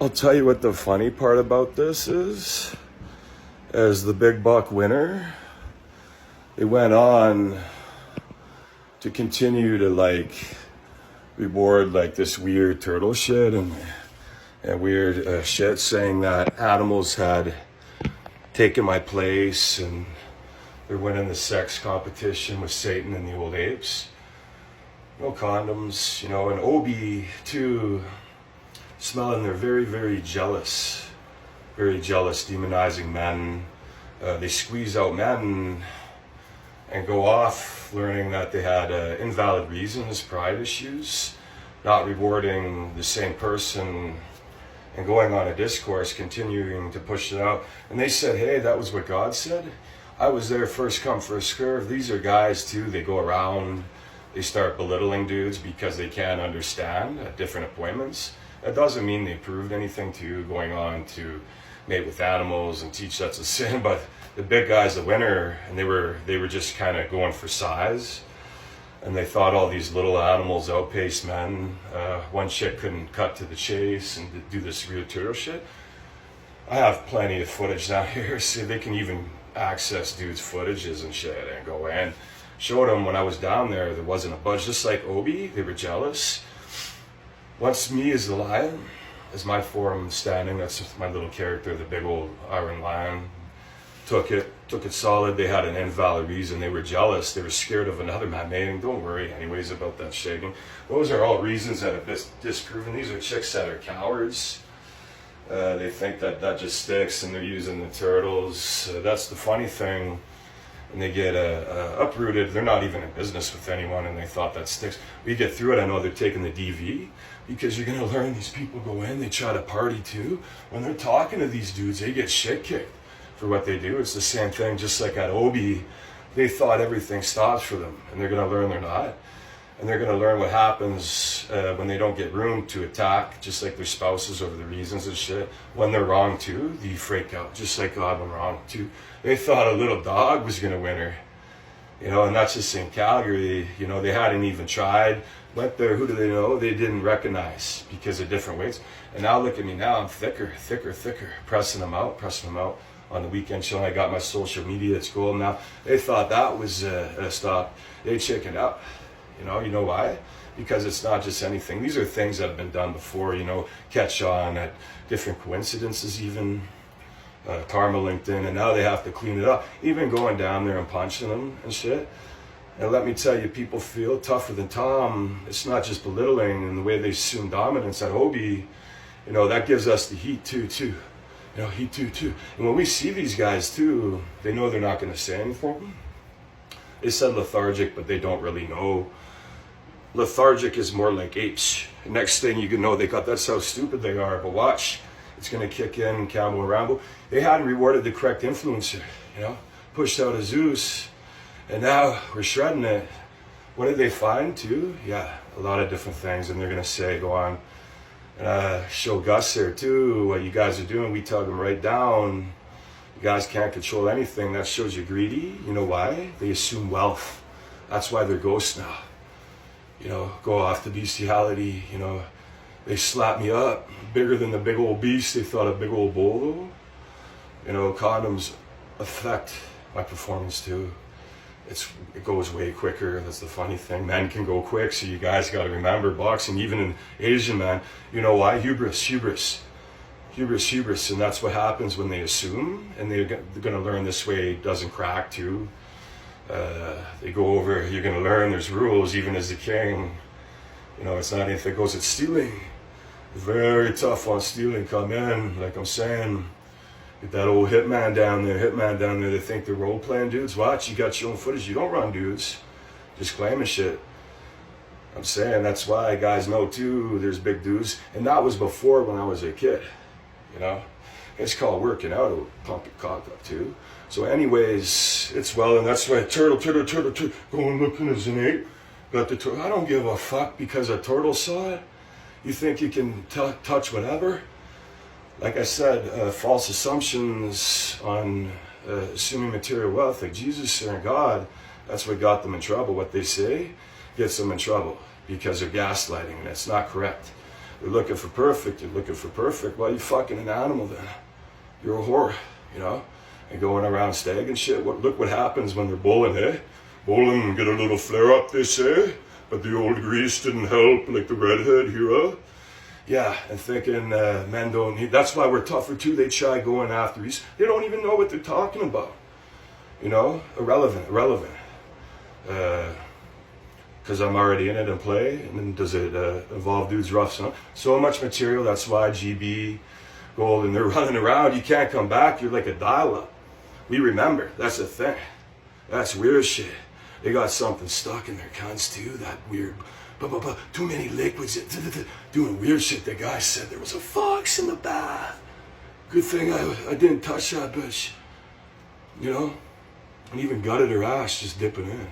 I'll tell you what the funny part about this is. As the big buck winner, it went on to continue to reward this weird turtle shit and weird shit, saying that animals had taken my place and they're winning the sex competition with Satan and the old apes. No condoms, and obie too, smelling they're very, very jealous, demonizing men. They squeeze out men and go off learning that they had invalid reasons, pride issues, not rewarding the same person, and going on a discourse, continuing to push it out. And they said, hey, that was what God said. I was there first come, first serve. These are guys too, they go around, they start belittling dudes because they can't understand at different appointments. That doesn't mean they proved anything to you, going on to mate with animals and teach that's a sin, but the big guy's the winner, and they were just kind of going for size, and they thought all these little animals outpaced men. One chick couldn't cut to the chase and do this real turtle shit. I have plenty of footage down here, so they can even access dudes' footages and shit and go in. Showed them when I was down there wasn't a budge, just like Obie, they were jealous. Once me as the lion, as my form standing, that's my little character, the big old iron lion, took it solid. They had an invalid reason. They were jealous. They were scared of another man mating. Don't worry anyways about that shaking. Those are all reasons that have been disproven. These are chicks that are cowards. They think that just sticks, and they're using the turtles. That's the funny thing. And they get uprooted. They're not even in business with anyone, and they thought that sticks. We get through it. I know they're taking the DV, because you're going to learn these people go in, they try to party too. When they're talking to these dudes, they get shit kicked for what they do. It's the same thing, just like at Obie. They thought everything stops for them, and they're going to learn they're not. And they're going to learn what happens when they don't get room to attack, just like their spouses over the reasons and shit. When they're wrong too, they freak out, just like God went wrong too. They thought a little dog was going to win her. And that's just in Calgary. They hadn't even tried. Went there, who do they know? They didn't recognize because of different weights. And now look at me now, I'm thicker, pressing them out. On the weekend show, I got my social media, it's gold now. They thought that was a stop. They chickened out. You know why? Because it's not just anything. These are things that have been done before, catch on at different coincidences even. Karma linked in, and now they have to clean it up. Even going down there and punching them and shit. And let me tell you, people feel tougher than Tom. It's not just belittling and the way they assume dominance at Obie. That gives us the heat too. Heat too. And when we see these guys too, they know they're not going to say anything. They said lethargic, but they don't really know. Lethargic is more like apes. Next thing you can know, that's how stupid they are. But watch, it's going to kick in, Campbell and Rambo. They hadn't rewarded the correct influencer, pushed out a Zeus. And now we're shredding it. What did they find too? Yeah, a lot of different things. And they're going to say, go on, show Gus there too, what you guys are doing. We tug them right down. You guys can't control anything. That shows you greedy. You know why? They assume wealth. That's why they're ghosts now. Go off to bestiality. They slap me up. Bigger than the big old beast. They thought a big old bull. Condoms affect my performance too. It goes way quicker. That's the funny thing. Men can go quick, so you guys got to remember boxing, even in Asian man. You know why? Hubris, and that's what happens when they assume, and they're going to learn this way doesn't crack too. They go over, you're going to learn there's rules, even as the king. It's not if it goes at stealing. Very tough on stealing, come in, like I'm saying. Get that old hitman down there, they think they're role-playing dudes. Watch, you got your own footage, you don't run dudes. Just claiming shit. I'm saying that's why guys know too, there's big dudes. And that was before when I was a kid, It's called working out, it'll pump your cock up too. So anyways, it's well, and that's why turtle, going looking as an ape. Got the turtle, I don't give a fuck because a turtle saw it. You think you can touch whatever? Like I said, false assumptions on assuming material wealth, like Jesus or God, that's what got them in trouble. What they say gets them in trouble because they're gaslighting, and it's not correct. You're looking for perfect. You're looking for perfect. Well, you fucking an animal then. You're a whore, you know? And going around stag and shit. Look what happens when they're bowling, eh? Bowling and get a little flare up, they say. But the old grease didn't help, like the redhead hero. Yeah, and thinking men don't need... That's why we're tougher too. They try going after these. They don't even know what they're talking about. You know? Irrelevant. Because I'm already in it and play. And then does it involve dudes rough, son? So much material. That's why GB, Gold, and they're running around. You can't come back. You're like a dial-up. We remember. That's the thing. That's weird shit. They got something stuck in their cunts too. That weird... Too many liquids. Doing weird shit. The guy said there was a fox in the bath. Good thing I didn't touch that bitch. You know? And even gutted her ass just dipping in.